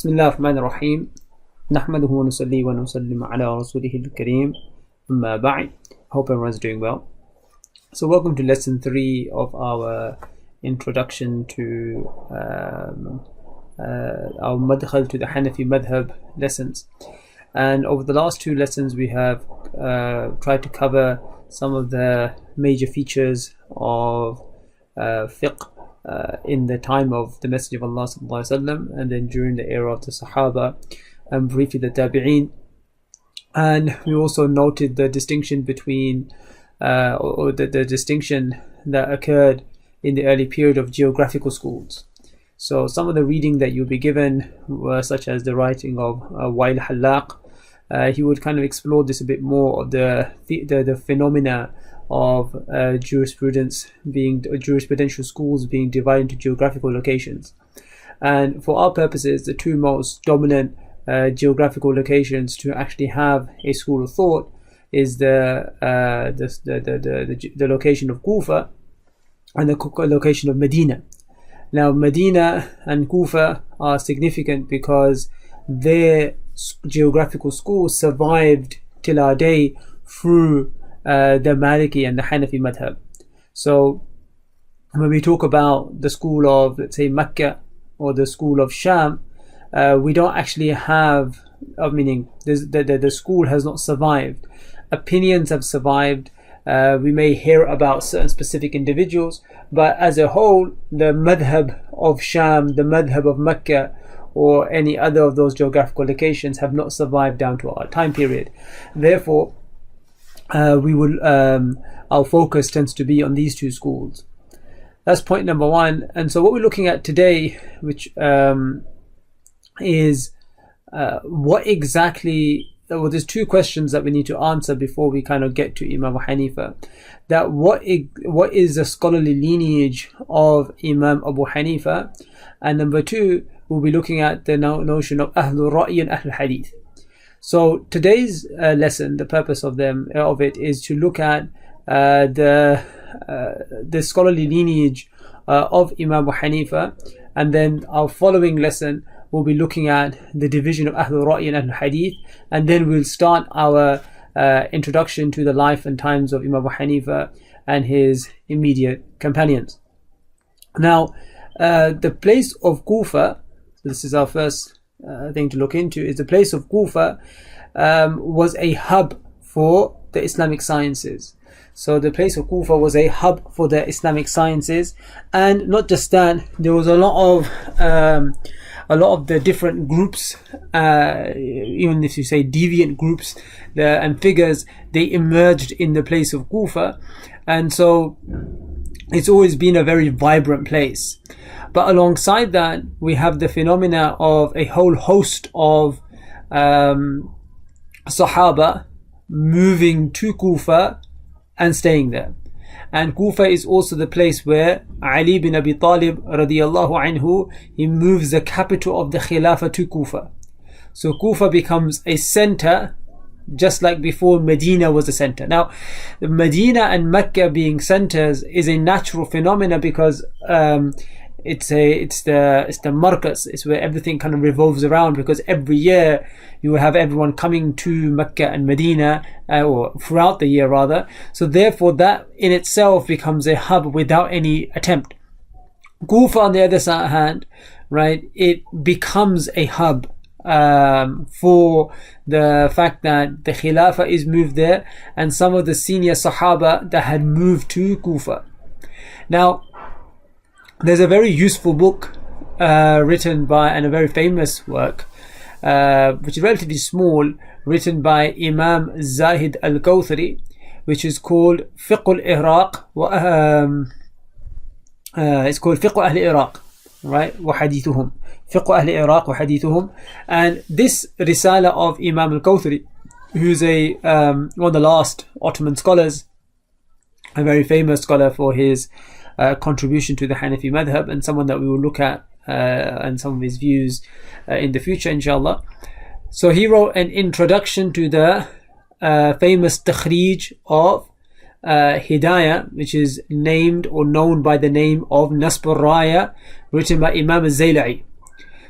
بسم الله الرحمن الرحيم نحمده ونصلي ونسلم على رسوله الكريم أما بعد. Hope everyone's doing well. So welcome to lesson 3 of our introduction to our madkhal to the Hanafi madhab lessons. And over the last 2 lessons we have tried to cover some of the major features of fiqh in the time of the Messenger of Allah sallallahu alaihi wasallam, and then during the era of the Sahaba, and briefly the Tabi'een. And we also noted the distinction between the distinction that occurred in the early period of geographical schools. So some of the reading that you'll be given were such as the writing of Wail Halaq. He would kind of explore this a bit more, of the phenomena of jurisprudential schools being divided into geographical locations. And for our purposes, the 2 most dominant geographical locations to actually have a school of thought is the location of Kufa and the location of Medina. Now Medina and Kufa are significant because their geographical schools survived till our day through the Maliki and the Hanafi madhab. So when we talk about the school of, let's say, Mecca or the school of Sham, we don't actually have, meaning the school has not survived. Opinions have survived. We may hear about certain specific individuals, but as a whole, the madhab of Sham, the madhab of Mecca, or any other of those geographical locations have not survived down to our time period. Therefore, our focus tends to be on these 2 schools. That's point number 1. And so what we're looking at today, which is what exactly, well, there's 2 questions that we need to answer before we kind of get to Imam Abu Hanifa. That what is the scholarly lineage of Imam Abu Hanifa? And number 2, we'll be looking at the notion of Ahlul Ra'i and Ahlul Hadith. So today's lesson, the purpose of it is to look at the scholarly lineage of Imam Abu Hanifa, and then our following lesson we'll be looking at the division of Ahlul Ra'i and Ahlul Hadith, and then we'll start our introduction to the life and times of Imam Abu Hanifa and his immediate companions. Now, the place of Kufa, so this is our first thing to look into, is the place of Kufa was a hub for the Islamic sciences. So the place of Kufa was a hub for the Islamic sciences, and not just that, there was a lot of the different groups, even if you say deviant groups and figures, they emerged in the place of Kufa, and so it's always been a very vibrant place. But alongside that, we have the phenomena of a whole host of Sahaba moving to Kufa and staying there. And Kufa is also the place where Ali bin Abi Talib radiyallahu anhu, he moves the capital of the Khilafah to Kufa. So Kufa becomes a center, just like before Medina was a center. Now, Medina and Mecca being centers is a natural phenomena because it's the markaz, it's where everything kind of revolves around, because every year you will have everyone coming to Mecca and Medina, or throughout the year rather. So therefore that in itself becomes a hub without any attempt. Kufa on the other hand, right, it becomes a hub for the fact that the Khilafah is moved there, and some of the senior Sahaba that had moved to Kufa. Now, there's a very useful book written by, and a very famous work, which is relatively small, written by Imam Zahid al-Kawthari, which is called Fiqh al-Iraq. It's called Fiqh al-Iraq, right? وحديثهم. Fiqh al-Iraq وحديثهم. And this risala of Imam al-Kawthari, who's one of the last Ottoman scholars, a very famous scholar for his contribution to the Hanafi madhab, and someone that we will look at and some of his views in the future, inshallah. So he wrote an introduction to the famous takhrij of Hidayah, which is named or known by the name of Nasb al-Raya, written by Imam al-Zayla'i.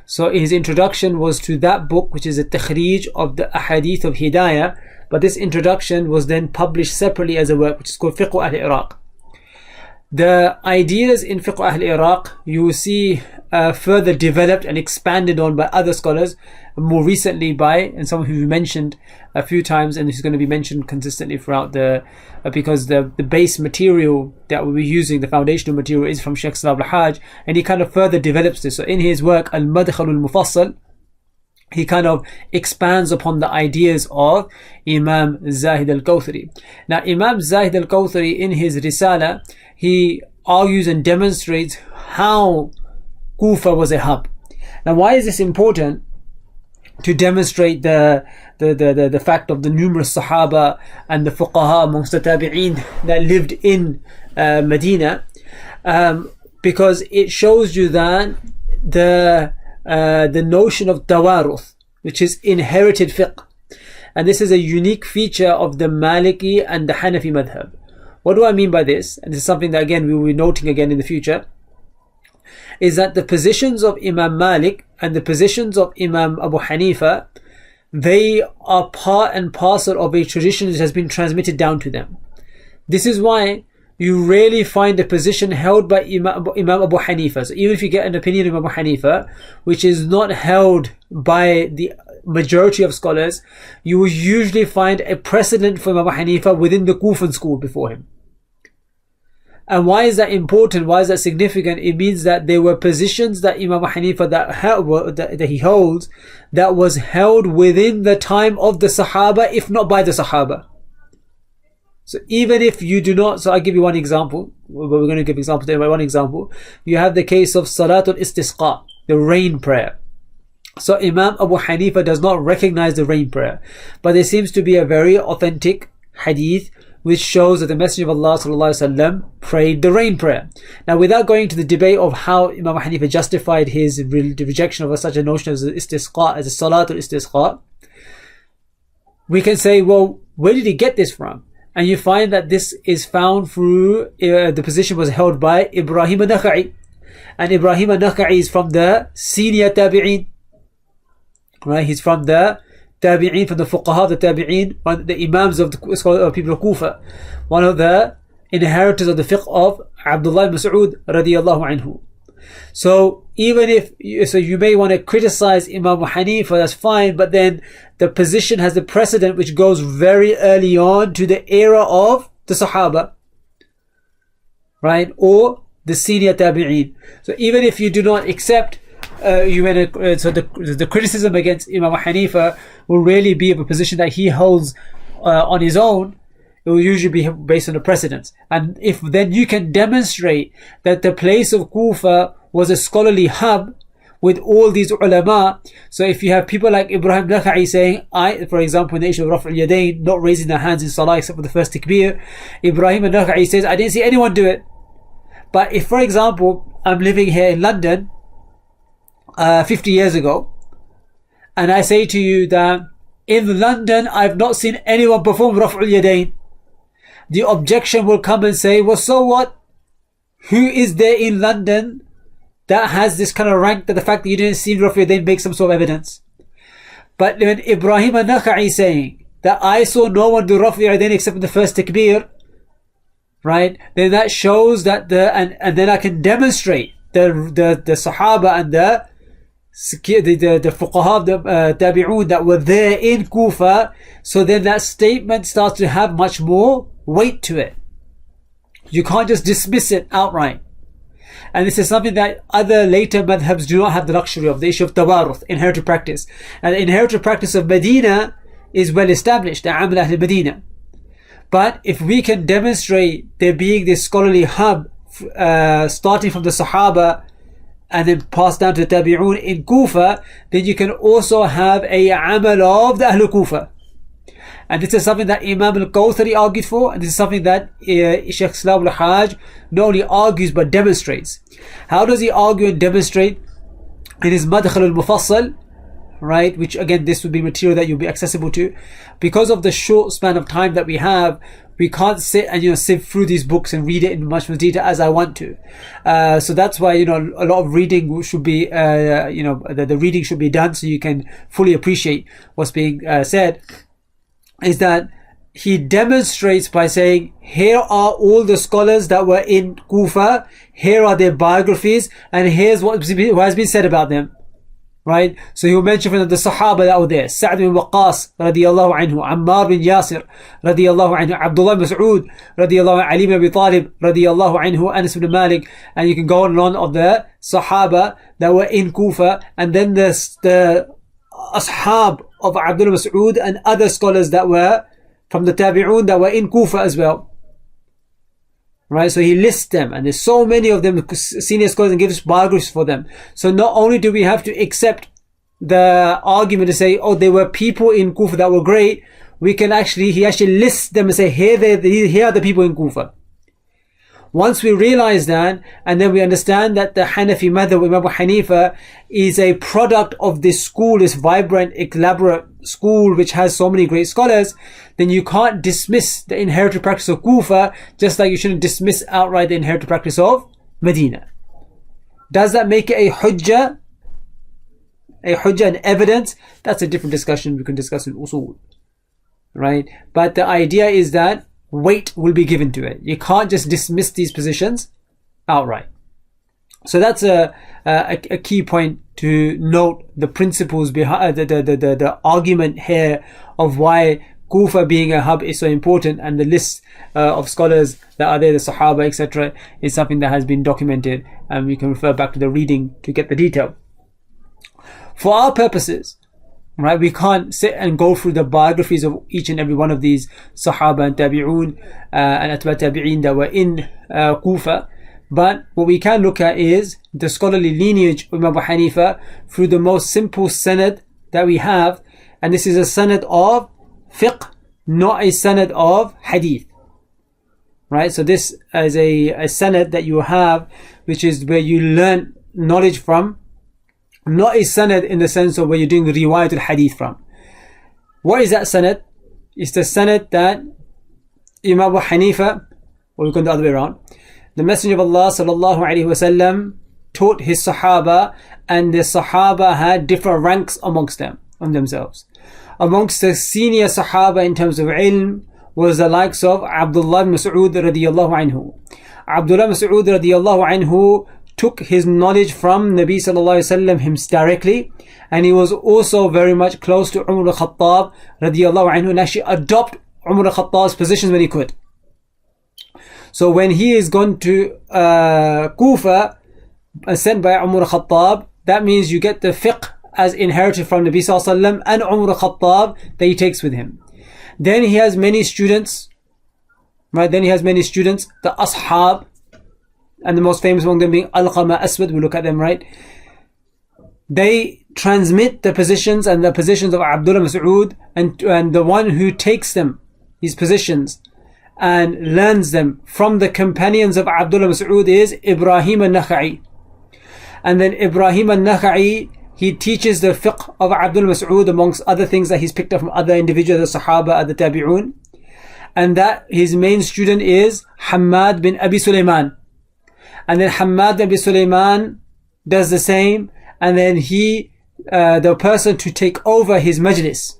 So his introduction was to that book, which is a takhrij of the ahadith of Hidayah, but this introduction was then published separately as a work, which is called Fiqh al-Iraq. The ideas in Fiqh al-Iraq you will see further developed and expanded on by other scholars, more recently by, and someone who we mentioned a few times, and this is going to be mentioned consistently throughout because the base material that we'll be using, the foundational material, is from Shaykh Salah al-Hajj, and he kind of further develops this. So in his work Al-Madkhal al-Mufassal, he kind of expands upon the ideas of Imam Zahid al-Kawthari. Now Imam Zahid al-Kawthari, in his Risala, he argues and demonstrates how Kufa was a hub. Now why is this important? To demonstrate the fact of the numerous Sahaba and the Fuqaha amongst the Tabi'een that lived in Medina, because it shows you that the notion of tawaruth, which is inherited fiqh, and this is a unique feature of the Maliki and the Hanafi madhab. What do I mean by this? And this is something that again we will be noting again in the future, is that the positions of Imam Malik and the positions of Imam Abu Hanifa, they are part and parcel of a tradition that has been transmitted down to them. This is why you rarely find a position held by Imam Abu Hanifa. So even if you get an opinion of Abu Hanifa which is not held by the majority of scholars, you will usually find a precedent for Abu Hanifa within the Kufan school before him. And why is that important? Why is that significant? It means that there were positions that Imam Abu Hanifa that he holds that was held within the time of the Sahaba, if not by the Sahaba. So even if you do not, so I'll give you one example, but we're going to give examples there. By one example, you have the case of Salatul Istisqa, the rain prayer. So Imam Abu Hanifa does not recognize the rain prayer, but there seems to be a very authentic hadith which shows that the Messenger of Allah ﷺ prayed the rain prayer. Now, without going to the debate of how Imam Abu Hanifa justified his rejection of such a notion as istisqa, as a Salatul Istisqa, we can say, well, where did he get this from? And you find that this is found through the position was held by Ibrahim al-Nakha'i, and Ibrahim al-Nakha'i is from the senior tabi'een, right? He's from the tabi'een, from the fuqaha, the tabi'een, the imams of the people of Kufa, one of the inheritors of the fiqh of Abdullah ibn Mas'ud radiyallahu anhu. So even if you may want to criticize Imam Abu Hanifa, that's fine, but then the position has the precedent which goes very early on to the era of the Sahaba, right, or the senior tabi'een. So even if you do not accept the criticism against Imam Abu Hanifa will really be of a position that he holds on his own. It will usually be based on the precedents. And if then you can demonstrate that the place of Kufa was a scholarly hub with all these ulama. So if you have people like Ibrahim Nakha'i saying, for example, in the issue of Raf' al-Yadayn, not raising their hands in Salah except for the first takbir, Ibrahim Nakha'i says, I didn't see anyone do it. But if, for example, I'm living here in London 50 years ago, and I say to you that in London I've not seen anyone perform Raf' al-Yadayn, the objection will come and say, well, so what? Who is there in London that has this kind of rank that the fact that you didn't see Raf' al-Yadayn makes some sort of evidence? But when Ibrahim al-Nakha'i saying that I saw no one do Raf' al-Yadayn except in the first takbir, right, then that shows that and then I can demonstrate the Sahaba and the fuqaha, the tabi'un that were there in Kufa. So then that statement starts to have much more weight to it. You can't just dismiss it outright. And this is something that other later madhabs do not have the luxury of, the issue of tawaruth, inherited practice. And the inherited practice of Medina is well established, the Amal Ahl Medina. But if we can demonstrate there being this scholarly hub starting from the Sahaba and then passed down to the Tabi'un in Kufa, then you can also have a amal of the Ahl Kufa. And this is something that Imam al-Kawthari argued for, and this is something that Shaykh Salah al-Hajj not only argues but demonstrates. How does he argue and demonstrate? In his Madkhal al-Mufassal, right, which again this would be material that you'll be accessible to. Because of the short span of time that we have, we can't sit and sift through these books and read it in much more detail as I want to. So that's why a lot of reading should be the reading should be done so you can fully appreciate what's being said. Is that he demonstrates by saying, here are all the scholars that were in Kufa, here are their biographies, and here's what has been said about them. Right? So he will mention from the Sahaba that were there. Sa'd bin Waqqas radiyallahu anhu, Ammar bin Yasir radiyallahu anhu, Abdullah bin Mas'ud radiyallahu anhu, Ali bin Abi Talib radiyallahu anhu, Anas bin Malik, and you can go on and on of the Sahaba that were in Kufa, and then the Ashab of Abdullah Mas'ud and other scholars that were from the Tabi'un that were in Kufa as well. Right, so he lists them, and there's so many of them, senior scholars, and gives biographies for them. So not only do we have to accept the argument to say, oh, there were people in Kufa that were great, he actually lists them and say, here are the people in Kufa. Once we realize that, and then we understand that the Hanafi madhab, Imam Abu Hanifa, is a product of this school, this vibrant, elaborate school which has so many great scholars, then you can't dismiss the inherited practice of Kufa, just like you shouldn't dismiss outright the inherited practice of Medina. Does that make it a hujjah? A hujjah, an evidence? That's a different discussion we can discuss in usul. Right? But the idea is that weight will be given to it. You can't just dismiss these positions outright. So that's a key point to note, the principles behind the argument here of why Kufa being a hub is so important, and the list of scholars that are there, the Sahaba, etc., is something that has been documented, and we can refer back to the reading to get the detail. For our purposes, right, we can't sit and go through the biographies of each and every one of these Sahaba and Tabi'un and Atba' Tabi'in that were in Kufa. But what we can look at is the scholarly lineage of Imam Abu Hanifa through the most simple sanad that we have. And this is a sanad of fiqh, not a sanad of hadith. Right? So this is a sanad that you have, which is where you learn knowledge from. Not a sanad in the sense of where you're doing the riwayat al-hadith from. What is that sanad? It's the sanad that Imam Abu Hanifa, or we're going the other way around, the Messenger of Allah sallallahu alaihi wasallam taught his Sahaba, and the Sahaba had different ranks amongst themselves. Amongst the senior Sahaba in terms of ilm was the likes of Abdullah bin Mas'ud radiyallahu anhu. Abdullah bin Mas'ud radiyallahu anhu took his knowledge from Nabi sallallahu alaihi wasallam himself directly, and he was also very much close to Umar al-Khattab radiyallahu anhu, and actually adopt Umar al-Khattab's positions when he could. So when he is gone to Kufa, sent by Umar al-Khattab, that means you get the fiqh as inherited from Nabi sallallahu alaihi wasallam and Umar al-Khattab that he takes with him. Then he has many students, right? The ashab, and the most famous among them being Alqama, Aswad. We look at them, right? They transmit the positions and the positions of Abdullah Mas'ud, and the one who takes them, these positions, and learns them from the companions of Abdullah Mas'ud is Ibrahim al-Nakha'i. And then Ibrahim al-Nakha'i, he teaches the fiqh of Abdullah Mas'ud amongst other things that he's picked up from other individuals, the Sahaba, other Tabi'un. And that his main student is Hammad bin Abi Sulaiman. And then Hammad bin Abi Sulaiman does the same, and then the person to take over his majlis,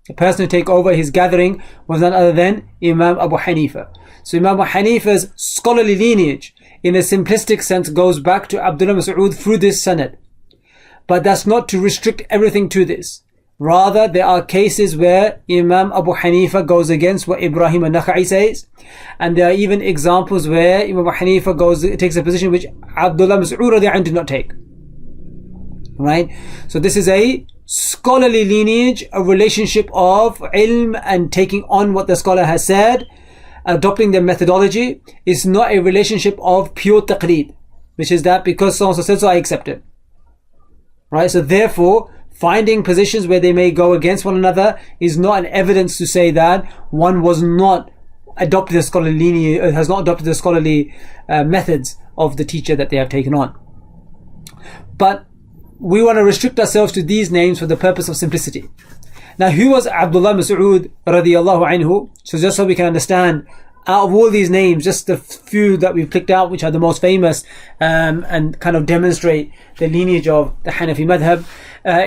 the person to take over his gathering was none other than Imam Abu Hanifa. So Imam Abu Hanifa's scholarly lineage, in a simplistic sense, goes back to Abdullah Mas'ud through this sanad. But that's not to restrict everything to this. Rather, there are cases where Imam Abu Hanifa goes against what Ibrahim al-Nakha'i says, and there are even examples where Imam Abu Hanifa takes a position which Abdullah Mas'ud did not take. Right? So this is a scholarly lineage, a relationship of ilm and taking on what the scholar has said, adopting their methodology. Is not a relationship of pure taqleed, which is that because so-and-so said so, I accept it. Right? So therefore, finding positions where they may go against one another is not an evidence to say that one was not adopted the scholarly lineage, has not adopted the scholarly methods of the teacher that they have taken on. But we want to restrict ourselves to these names for the purpose of simplicity. Now, who was Abdullah Mas'ud radiyallahu anhu? So just so we can understand, out of all these names, just the few that we've picked out, which are the most famous, and kind of demonstrate the lineage of the Hanafi madhab,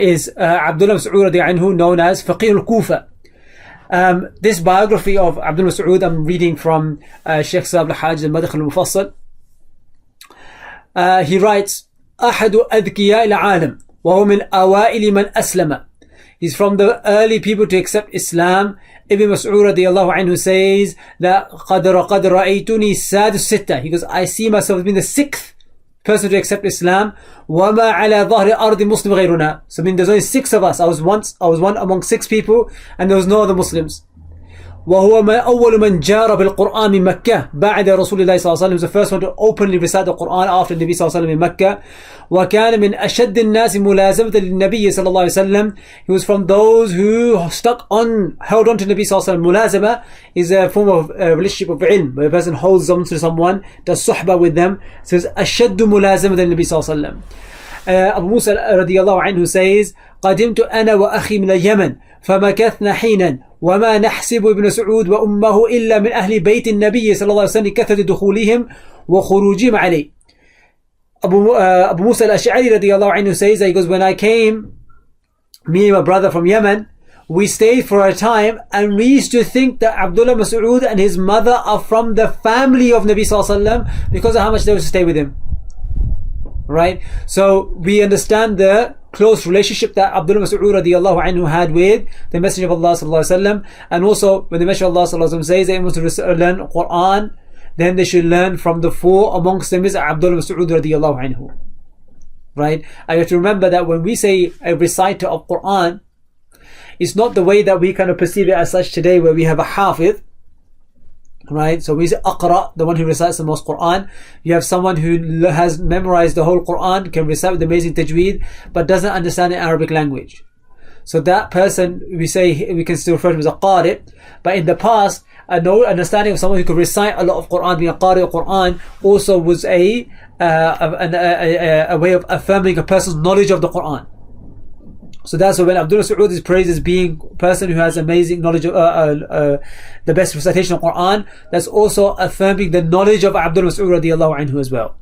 is Abdullah Mas'ud radiyallahu anhu, known as Faqih al-Kufa. This biography of Abdullah Mas'ud, I'm reading from Sheikh Saab al-Hajj al-Madkhal al-Mufassal. He writes, أحد أذكياء العالم وهو من أوائل من أسلم. He's from the early people to accept Islam. Ibn Mas'ud radiyallahu anhu says that قد رأيتني السادس ستة. He goes, I see myself as being the sixth person to accept Islam. وما على ظهر أرض مسلم غيرنا. So I mean, there's only 6 of us. I was one among 6 people, and there was no other Muslims. وهو أول من جار بالقرآن من مكة بعد رسول الله صلى الله عليه وسلم. He was the first one to openly recite the Quran after the Nabi صلى الله عليه وسلم in Mecca. وكان من أشد الناس ملازمة للنبي صلى الله عليه وسلم. He was from those who held on to Nabi صلى الله عليه وسلم. Mulazama is a form of relationship of ilm, where a person holds on to someone, does suhbah with them. So it's أشد ملازمة للنبي صلى الله عليه وسلم. Abu Musa radiyallahu anhu says, قدمت أنا وأخي من اليمن فمكثنا حينا وما نحسب ابن سعود وأمه إلا من أهل بيت النبي صلى الله عليه وسلم كثرة دخولهم وخروجهم عليه. Abu Musa al-Ash'ari radiyallahu anhu says that he goes, when I came, me and my brother from Yemen, we stayed for a time, and we used to think that Abdullah Mas'ud and his mother are from the family of Nabi sallallahu alaihi wasallam because of how much they used to stay with him. Right? So we understand the close relationship that Abdullah Mas'ud radiyallahu anhu had with the Messenger of Allah sallallahu alaihi wasallam. And also when the Messenger of Allah sallallahu alaihi wasallam says they want to learn Quran, then they should learn from the 4. Amongst them is Abdullah Mas'ud radiyallahu anhu. Right? I have to remember that when we say a reciter of Quran, it's not the way that we kind of perceive it as such today, where we have a hafiz. Right? So we say Aqra, the one who recites the most Quran. You have someone who has memorized the whole Quran, can recite with amazing tajweed, but doesn't understand the Arabic language. So that person, we can still refer to him as a Qari. But in the past, no understanding of someone who could recite a lot of Quran, being a Qari of Quran, also was a way of affirming a person's knowledge of the Quran. So that's why when Abdullah Mas'ud is praised as being a person who has amazing knowledge of the best recitation of Quran, that's also affirming the knowledge of Abdullah Mas'ud radiyallahu anhu as well.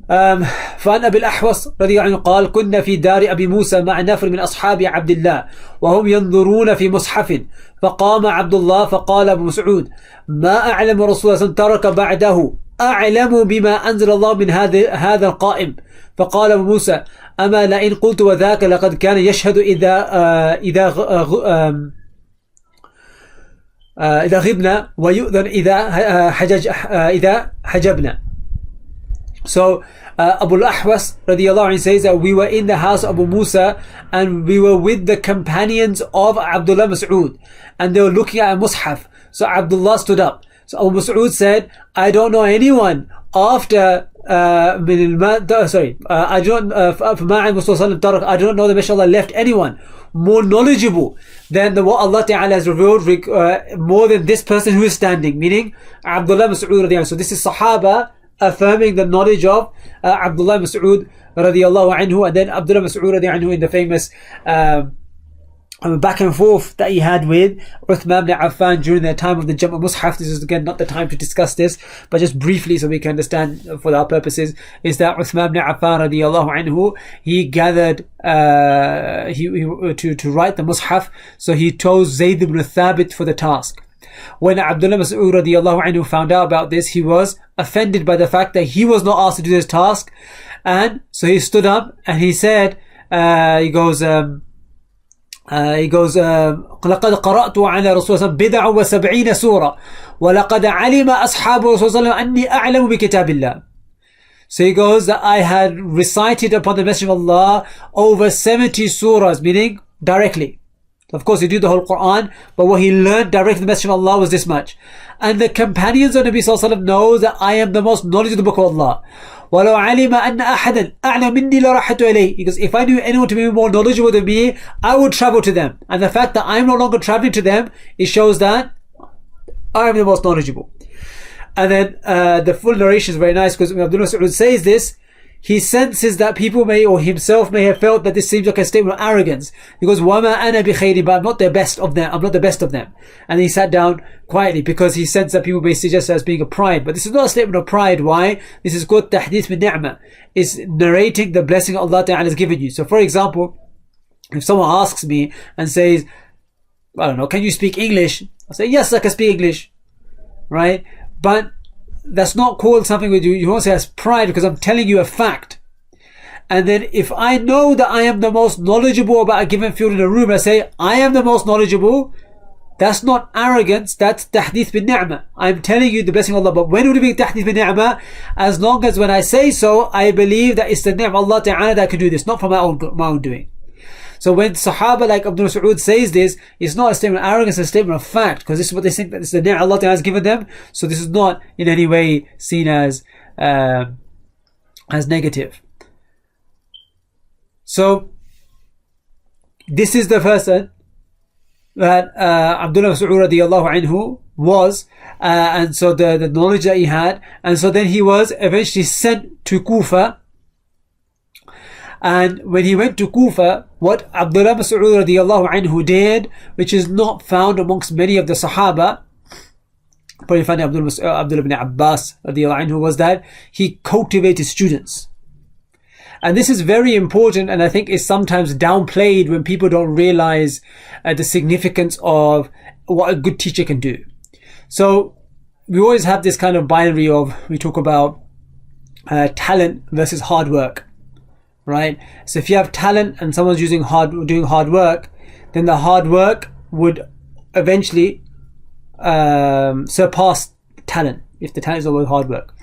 فعن أبي الأحوص رضي الله عنه قال كنا في دار أبي موسى مع نفر من أصحاب عبد الله وهم ينظرون في مصحف فقام عبد الله فقال أبو مسعود ما أعلم رسول الله ترك بعده أعلم بما أنزل الله من هذا القائم. فقال أبو موسى أما لئن قلت وذاك لقد كان يشهد إذا غبنا ويؤذن إذا حجبنا. So Abu al-Ahwas radiyallahu anhu says that we were in the house of Abu Musa, and we were with the companions of Abdullah Mas'ud, and they were looking at a mushaf. So Abdullah stood up. So Abu Mas'ud said, I don't know anyone after I don't know that mashallah left anyone more knowledgeable than what Allah Ta'ala has revealed, more than this person who is standing, meaning Abdullah Mas'ud radiyallahu anhu. So this is Sahaba affirming the knowledge of Abdullah Mas'ud radiyallahu anhu. And then Abdullah Mas'ud radiyallahu anhu in the famous back and forth that he had with Uthman ibn Affan during the time of the Jam' Mus'haf. This is again not the time to discuss this, but just briefly so we can understand for our purposes, is that Uthman ibn Affan radiyallahu anhu, he gathered to write the Mus'haf, so he chose Zayd ibn Thabit for the task. When Abdullah Mas'ud radiyallahu anhu found out about this, he was offended by the fact that he was not asked to do this task, and so he stood up and he said, he goes لقد قرأت على رسول الله بضع وسبعين سورة ولقد علم أصحاب رسول الله أني أعلم بكتاب الله. So he goes that I had recited upon the Messenger of Allah over 70 surahs, meaning directly. Of course, he did the whole Quran, but what he learned directly from the Messenger of Allah was this much. And the companions of Nabi Sallallahu Alaihi Wasallam know that I am the most knowledgeable of the Book of Allah. وَلَوْ عَلِمَ أَنَّ أَحَدًا أَعْلَمَ مِنِّي لَرَحَّتُ إِلَيْهِ. Because if I knew anyone to be more knowledgeable than me, I would travel to them. And the fact that I'm no longer traveling to them, it shows that I am the most knowledgeable. And then the full narration is very nice, because when Abdullah Mas'ud says this, he senses that people may, or himself may have felt that this seems like a statement of arrogance. He goes, وَمَا أَنَا بِخَيْرٍ, but I'm not the best of them. I'm not the best of them. And he sat down quietly because he sensed that people may suggest it as being a pride. But this is not a statement of pride. Why? This is called tahdith bin ni'mah. It's narrating the blessing Allah Ta'ala has given you. So for example, if someone asks me and says, I don't know, can you speak English? I'll say, yes, I can speak English. Right? But that's not called something with you. You won't say that's pride because I'm telling you a fact. And then if I know that I am the most knowledgeable about a given field in a room, I say, I am the most knowledgeable. That's not arrogance. That's tahdith bin ni'mah. I'm telling you the blessing of Allah. But when would it be tahdith bin ni'mah? As long as when I say so, I believe that it's the ni'mah of Allah Ta'ala that I can do this, not from my own doing. So when Sahaba like Ibn Mas'ud says this, it's not a statement of arrogance, it's a statement of fact, because this is what they think that it's the ni'mah Allah Ta'ala has given them. So this is not in any way seen as negative. So this is the person that Abdullah Mas'ud radiyallahu anhu was, and so the knowledge that he had, and so then he was eventually sent to Kufa. And when he went to Kufa, what Abdullah Mas'ud radiyallahu anhu did, which is not found amongst many of the Sahaba, probably found Abdullah ibn Abbas radiyallahu anhu, was that he cultivated students. And this is very important, and I think is sometimes downplayed when people don't realize the significance of what a good teacher can do. So we always have this kind of binary of, we talk about talent versus hard work. Right? So if you have talent and someone's doing hard work, then the hard work would eventually surpass talent, if the talent is always hard work.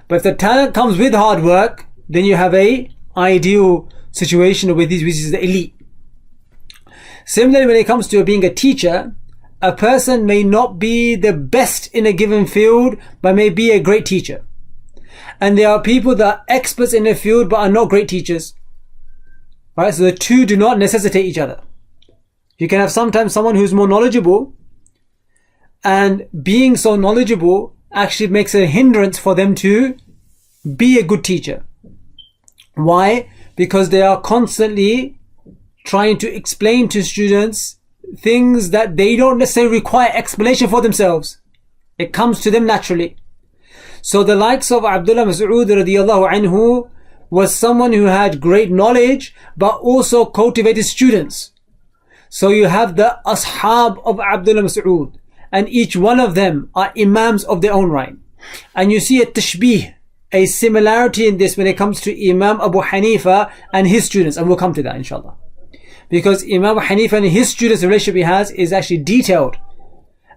But if the talent comes with hard work, then you have a ideal situation with these, which is the elite. Similarly, when it comes to being a teacher, a person may not be the best in a given field, but may be a great teacher. And there are people that are experts in their field but are not great teachers. Right? So the two do not necessitate each other. You can have sometimes someone who's more knowledgeable, and being so knowledgeable actually makes a hindrance for them to be a good teacher. Why? Because they are constantly trying to explain to students things that they don't necessarily require explanation for themselves. It comes to them naturally. So the likes of Abdullah Mas'ud radiyallahu anhu was someone who had great knowledge but also cultivated students. So you have the ashab of Abdullah Mas'ud, and each one of them are imams of their own right. And you see a tashbih, a similarity in this when it comes to Imam Abu Hanifa and his students, and we'll come to that inshallah. Because Imam Abu Hanifa and his students, the relationship he has is actually detailed.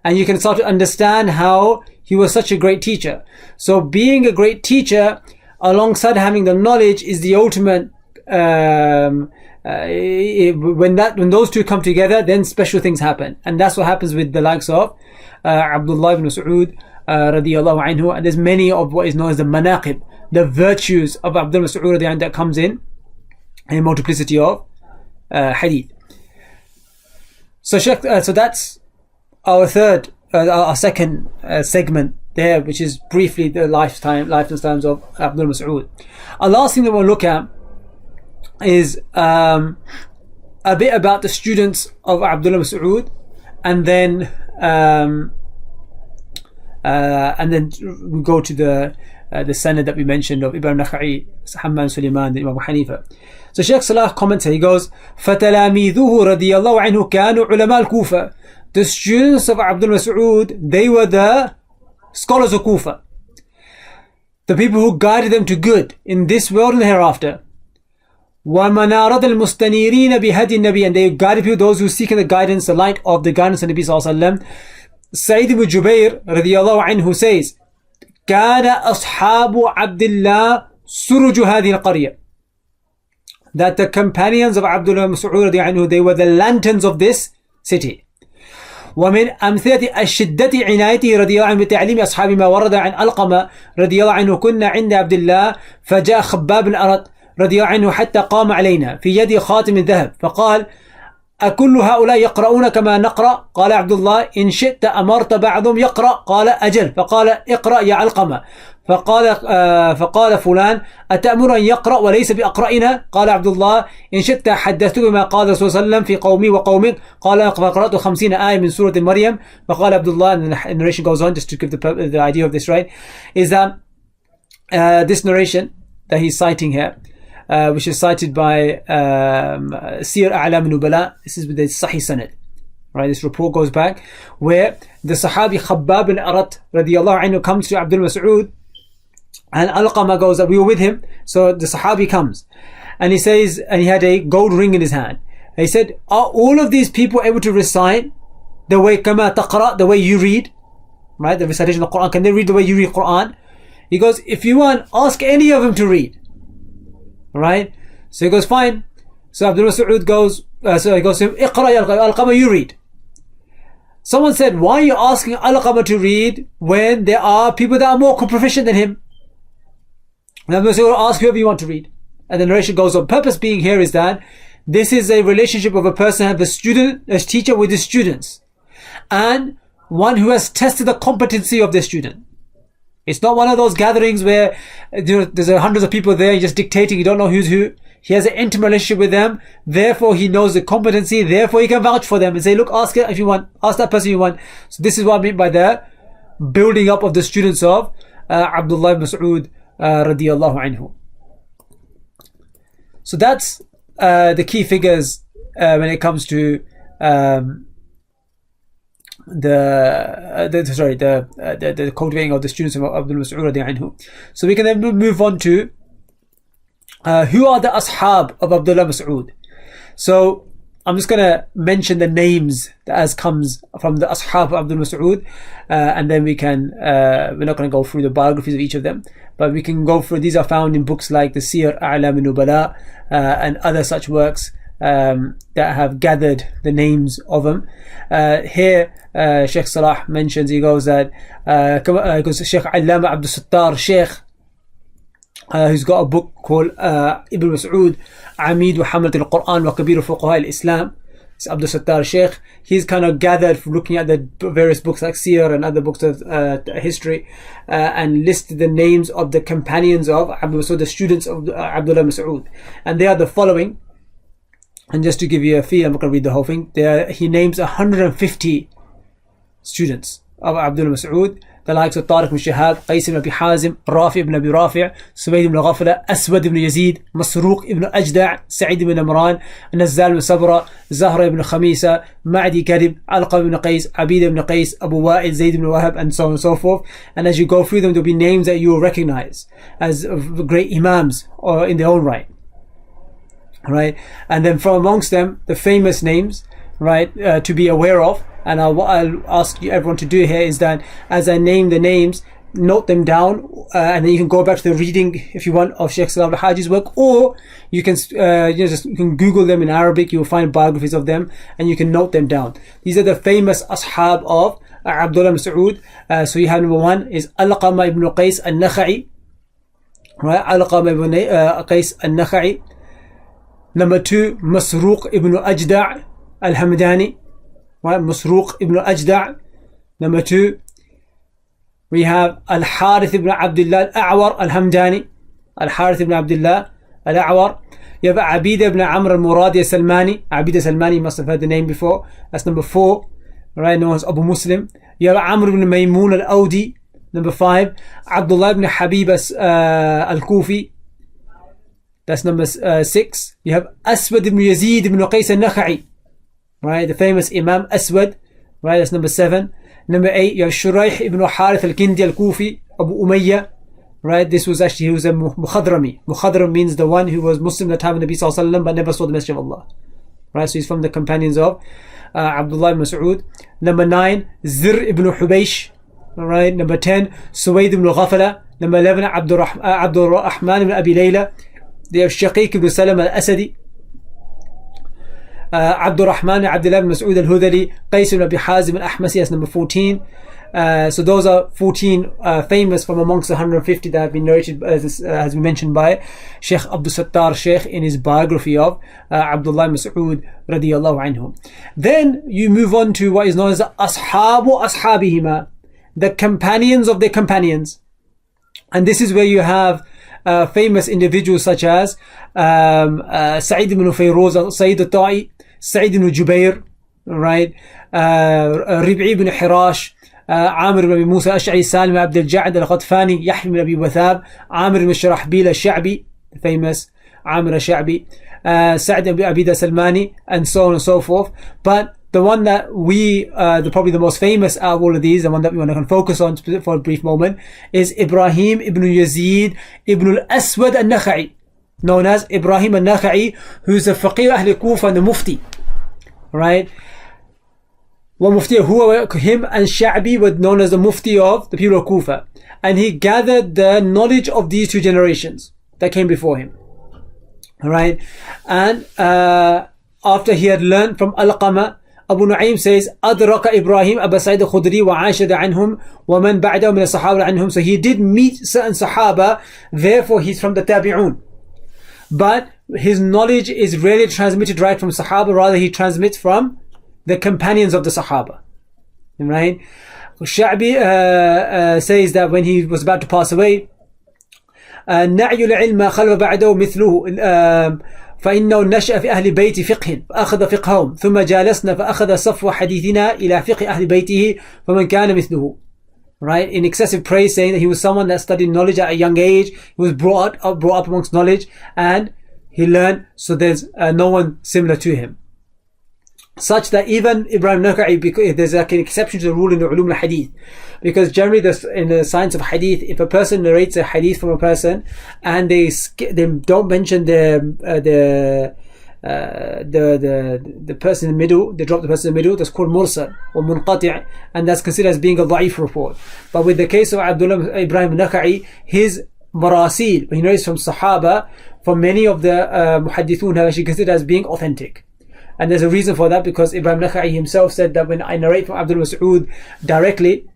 And you can start to understand how he was such a great teacher. So being a great teacher alongside having the knowledge is the ultimate, when those two come together, then special things happen. And that's what happens with the likes of Abdullah ibn Mas'ud radiyallahu anhu. And there's many of what is known as the manaqib, the virtues of Abdullah Mas'ud radiyallahu anhu, that comes in a multiplicity of hadith. So that's our second segment there, which is briefly the lifetimes of Abdullah Mas'ud. Our last thing that we'll look at is a bit about the students of Abdullah Mas'ud, and then we go to the sanad that we mentioned of Ibn Nakha'i, Hamman Sulaiman, Imam Abu Hanifa. So Shaykh Salah comments here, he goes, فَتَلَامِيذُهُ رَضِيَ اللَّهُ عَنْهُ كَانُوا عُلَمَاء الْكُوفَةِ. The students of Abdullah Mas'ud, they were the scholars of Kufa, the people who guided them to good in this world and the hereafter. وَمَنَارَةَ الْمُسْتَنِيرِينَ بِهَدِي النَّبِيِّ, and they guided people, those who seek the guidance, the light of the guidance of the Nabi sallallahu alaihi wasallam. Sa'id ibn Jubair radiyallahu anhu says, كَانَ أَصْحَابُ عَبْدِ اللَّهِ سُرُجُ هَذِهِ الْقَرْيَةِ, that the companions of Abdullah Mas'ud radiyallahu anhu, they were the lanterns of this city. ومن أمثلة الشدة عنايته رضي الله عنه بتعليم أصحاب ما ورد عن ألقمة رضي الله عنه، كنا عند عبد الله فجاء خباب الأرد رضي الله عنه حتى قام علينا في يد خاتم الذهب فقال أكل هؤلاء يقرؤون كما نقرأ؟ قال عبد الله إن شئت أمرت بعضهم يقرأ؟ قال أجل. فقال اقرأ يا علقمة. فقال فلان أتأمر أن يقرأ وليس بأقرأنا؟ قال عبد الله إن شئت حدثتك ما قال الرسول صلى الله عليه وسلم في قومي وقومك. قال فقرأت 50 آية من سورة مريم. فقال عبد الله, and the narration goes on, just to give the idea of this, right, is that this narration that he's citing here, which is cited by Sir A'lam Nubala, this is with the Sahih Sanad. Right, this report goes back where the Sahabi Khabbab bin Arat radiyallahu anhu comes to Abdul Mas'ud, and Alqama goes that we were with him. So the Sahabi comes and he says, and he had a gold ring in his hand. And he said, are all of these people able to recite the way kama taqra, the way you read? Right, the recitation of the Quran, can they read the way you read Quran? He goes, if you want, ask any of them to read. Right, so he goes, fine. So Abdul Mas'ud goes, so he goes to him, Iqra ya Alqama, you read. Someone said, why are you asking Alqama to read when there are people that are more proficient than him? And I'm going to ask whoever you want to read. And the narration goes on. Purpose being here is that this is a relationship of a person have a student, a teacher with his students, and one who has tested the competency of their student. It's not one of those gatherings where there's hundreds of people there, you're just dictating, you don't know who's who. He has an intimate relationship with them, therefore he knows the competency, therefore he can vouch for them and say, look, ask it if you want, ask that person you want. So this is what I mean by the building up of the students of Abdullah ibn Mas'ud radiyallahu anhu. So that's the key figures when it comes to the cultivating of the students of Abdullah Mas'ud radiyallahu anhu. So we can then move on to who are the ashab of Abdullah Mas'ud. So I'm just going to mention the names as comes from the ashab of Abdullah Mas'ud, and then we can we're not going to go through the biographies of each of them, but we can go through. These are found in books like the Sir A'lam Nubala and other such works that have gathered the names of them. Here Sheikh Salah mentions, he goes that Sheikh Allama Abdul Sattar Sheikh, who's got a book called Ibn Mas'ud Amid wa Hamalat al-Quran wa Kabir Fuqaha al-Islam. It's Abdul Sattar Sheikh. He's kind of gathered from looking at the various books like Siyar and other books of history, and listed the names of the companions of Abdul Mas'ud, the students of Abdullah Mas'ud, and they are the following. And just to give you a feel, I'm not going to read the whole thing. He names 150 students of Abdullah Mas'ud, the likes of Tariq ibn Shihab, Qais ibn Abi Hazim, Rafi ibn Abi Rafi', Suwayd ibn Ghafla, Aswad ibn Yazid, Masruq ibn Ajda', Sa'id ibn Imran, Nazzal ibn Sabra, Zahra ibn Khamisa, Ma'di Kadib, Alqam ibn Qais, Abid ibn Qais, Abu Wa'il, Zayd ibn Wahab, and so on and so forth. And as you go through them, there'll be names that you will recognize as great imams or in their own right. Right? And then from amongst them, the famous names, right, to be aware of. And what I'll ask you, everyone to do here is that as I name the names, note them down, and then you can go back to the reading if you want of Sheikh Salah al-Haji's work, or you can you can Google them in Arabic. You will find biographies of them and you can note them down. These are the famous ashab of Abdullah Mas'ud. So you have number one is Alqama ibn Qais al-Nakha'i, right? Alqama ibn Qais al-Nakha'i. Number two, Masruq ibn Ajda' al-Hamdani. Right, Masruq ibn Ajda'. Number two, we have Al-Harith ibn Abdullah Al-A'war Al-Hamdani. Al-Harith ibn Abdullah Al-A'war. You have Abida ibn Amr Al-Muradi Al-Salmani. Abida Salmani, you must have heard the name before. That's number four, right, known as Abu Muslim. You have Amr ibn Maymun Al-Awdi. Number five, Abdullah ibn Habib Al-Kufi. That's number six. You have Aswad ibn Yazid ibn Qais al-Nakha'i, right, the famous Imam Aswad, right, that's number seven. Number eight, you have Shuraih ibn Harith al-Kindi al-Kufi, Abu Umayyah, right, this was actually, he was a Mukhadrami. Mukhadram means the one who was Muslim at the time of Nabi Sallallahu Alaihi Wasallam but never saw the Messenger of Allah, right, so he's from the companions of Abdullah ibn Mas'ud. Number nine, Zir ibn Hubaysh, right. Number 10, Suwayd ibn Ghafala. Number 11, Abdul Rahman ibn Abi Layla. They have Shaqiq ibn Salam al-Asadi, Abdul Rahman Abdullah ibn Mas'ud al-Hudali, Qais ibn Abi Hazim al-Ahmasi. That's number 14. So those are 14 famous from amongst the 150 that have been narrated, as we mentioned by Sheikh Abdul Sattar Sheikh in his biography of Abdullah Mas'ud radiyallahu anhu. Then you move on to what is known as Ashabu Ashabihima, the companions of their companions. And this is where you have famous individuals such as Sa'id ibn Fayrouz, Sayyid al-Ta'i, Sa'id ibn Jubair, right? Rib'i ibn Hirash, عامر بن أبي موسى الأشعري, سالم عبد الجعد الغطفاني, Yahya ibn Abi Wathab, Amir ibn Sharahbil al-Sha'bi, the famous Amir al-Sha'bi, Sa'd ibn Abida Salmani, and so on and so forth. But the one that probably the most famous out of all of these, the one that we want to focus on for a brief moment, is Ibrahim ibn Yazid ibn al-Aswad al-Nakha'i, known as Ibrahim al-Nakha'i, who's the Faqih Ahl Kufa and the Mufti, right? ومفتي هو, him and Sha'bi were known as the Mufti of the people of Kufa, and he gathered the knowledge of these two generations that came before him, right? And after he had learned from Alqama, Abu Nu'aym says أدرك إبراهيم أبا سعيد الخدري وعاشد عنهم ومن بعده من الصحابة عنهم. So he did meet certain Sahaba, therefore he's from the Tabi'un, but his knowledge is rarely transmitted right from Sahaba, rather he transmits from the companions of the Sahaba, right? Sha'bi says that when he was about to pass away, نعي العلم خلف بعده مثله فإنه نشأ في أهل بيت فقه فأخذ فقههم ثم جالسنا فأخذ صفو حديثنا إلى فقه أهل بيته فمن كان مثله, right? In excessive praise, saying that he was someone that studied knowledge at a young age, he was brought up amongst knowledge, and he learned, so there's no one similar to him. Such that even Ibrahim Nakha'i, because there's like an exception to the rule in the ulum al-hadith, because generally in the science of hadith, if a person narrates a hadith from a person and they don't mention the person in the middle, they drop the person in the middle, that's called mursal or munqati', and that's considered as being a da'if report. But with the case of Ibrahim Nakha'i, his marasil, when he narrates from Sahaba, for many of the muhaddithun have actually considered as being authentic. And there's a reason for that, because Ibrahim Nakha'i himself said that when I narrate from Abdul Mas'ud directly,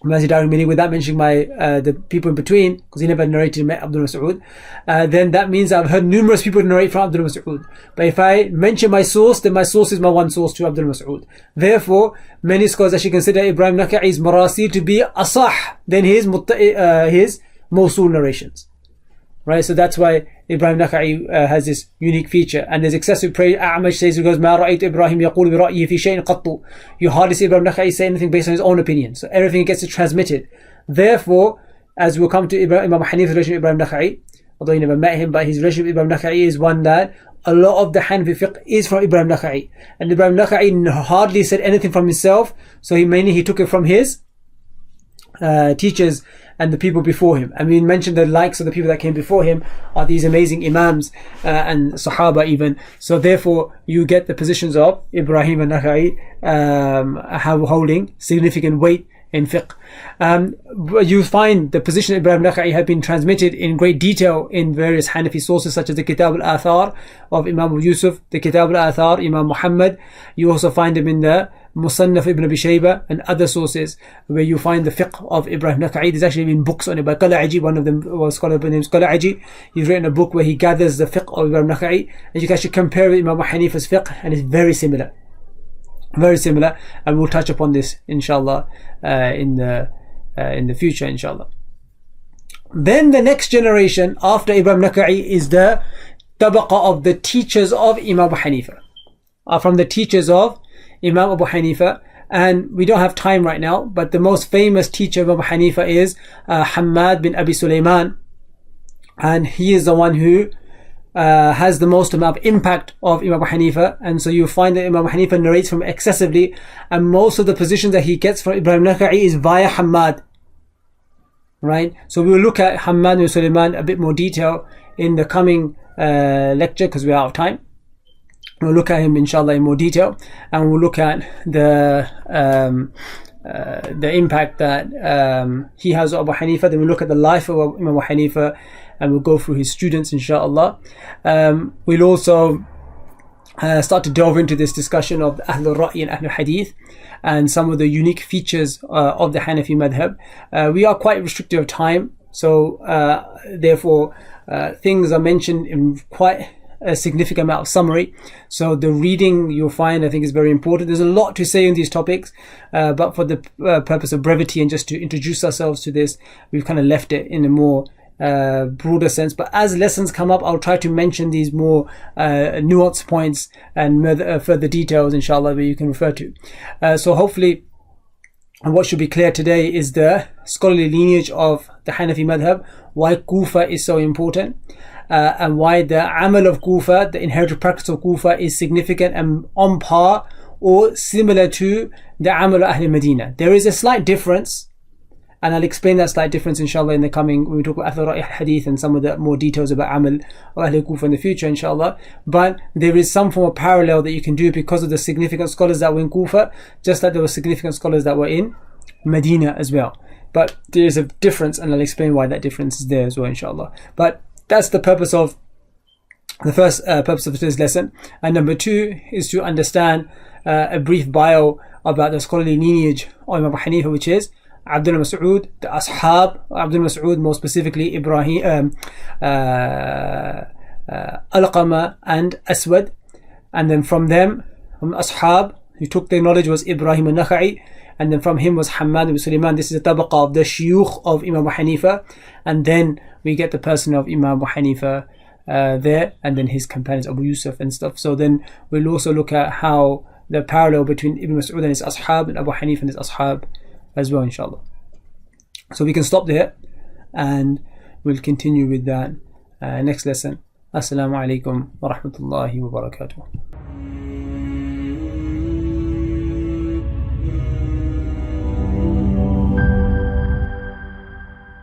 meaning without mentioning the people in between, because he never narrated Abdul Mas'ud, then that means I've heard numerous people narrate from Abdul Mas'ud. But if I mention my source, then my source is my one source to Abdul Mas'ud. Therefore, many scholars actually consider Ibrahim Nakha'i's marasil to be asah than his mawsul narrations. Right, so that's why Ibrahim Nakha'i has this unique feature. And there's excessive praise. A'mash says, he goes, ما رأيت إبراهيم يقول برأيه في شيء قط. You hardly see Ibrahim Nakha'i say anything based on his own opinion. So everything gets transmitted. Therefore, as we'll come to Imam Hanifa's relationship with Ibrahim Nakha'i, although he never met him, but his relationship with Ibrahim Nakha'i is one that a lot of the Hanafi fiqh is from Ibrahim Nakha'i. And Ibrahim Nakha'i hardly said anything from himself, so he took it from his teachers and the people before him. And we mentioned the likes of the people that came before him are these amazing imams and Sahaba even. So therefore you get the positions of Ibrahim and Nakha'i holding significant weight in fiqh. You find the position of Ibrahim Nakha'i have been transmitted in great detail in various Hanafi sources, such as the Kitab al-Athar of Imam Yusuf, the Kitab al-Athar Imam Muhammad. You also find them in the Musannaf ibn Abi Shayba and other sources where you find the fiqh of Ibrahim Nakha'i. There's actually been books on it by Qala'aji. One of them was a scholar named Qala'aji. He's written a book where he gathers the fiqh of Ibrahim Nakha'i, and you can actually compare it with Imam Hanifa's fiqh, and it's very similar. Very similar, and we'll touch upon this inshallah in the future inshallah. Then the next generation after Ibrahim Nakha'i is the tabaqa of the teachers of Imam Abu Hanifa, from the teachers of Imam Abu Hanifa. And we don't have time right now, but the most famous teacher of Abu Hanifa is Hammad bin Abi Sulaiman, and he is the one who has the most amount of impact of Imam Abu Hanifa. And so you find that Imam Abu Hanifa narrates from excessively, and most of the positions that he gets from Ibrahim Nakha'i is via Hammad, right? So we will look at Hammad bin Sulaiman a bit more detail in the coming lecture, because we are out of time. We'll look at him inshallah in more detail, and we'll look at the impact that he has on Abu Hanifa. Then we'll look at the life of Imam Abu Hanifa, and we'll go through his students inshallah. We'll also start to delve into this discussion of Ahlul Ra'i and Ahlul Hadith and some of the unique features of the Hanafi madhab. We are quite restricted of time, so therefore things are mentioned in quite a significant amount of summary. So the reading you'll find, I think, is very important. There's a lot to say on these topics, but for the purpose of brevity and just to introduce ourselves to this, we've kind of left it in a more broader sense. But as lessons come up, I'll try to mention these more nuanced points and further details, inshallah, that you can refer to. So hopefully, what should be clear today is the scholarly lineage of the Hanafi madhab, why Kufa is so important, and why the amal of Kufa, the inherited practice of Kufa, is significant and on par or similar to the amal of Ahl Medina. There is a slight difference, and I'll explain that slight difference inshallah in the coming, when we talk about Athar Hadith and some of the more details about Amal of Ahl Kufa in the future inshallah. But there is some form of parallel that you can do because of the significant scholars that were in Kufa, just like there were significant scholars that were in Medina as well. But there is a difference, and I'll explain why that difference is there as well inshallah. But that's the purpose of the first purpose of today's lesson. And number two is to understand a brief bio about the scholarly lineage of Imam Abu Hanifa, which is Abdullah Mas'ud, the Ashab, Abdullah Mas'ud, more specifically Ibrahim, Alqama and Aswad. And then from them, from Ashab, who took their knowledge was Ibrahim al-Nakha'i, and then from him was Hammad ibn Sulaiman. This is the tabaqa of the shuyukh of Imam Abu Hanifa, and then we get the person of Imam Abu Hanifa there, and then his companions Abu Yusuf and stuff. So then we'll also look at how the parallel between Ibn Mas'ud and his Ashab and Abu Hanifa and his Ashab as well inshallah. So we can stop there and we'll continue with that next lesson. Assalamu alaikum wa rahmatullahi wa barakatuh.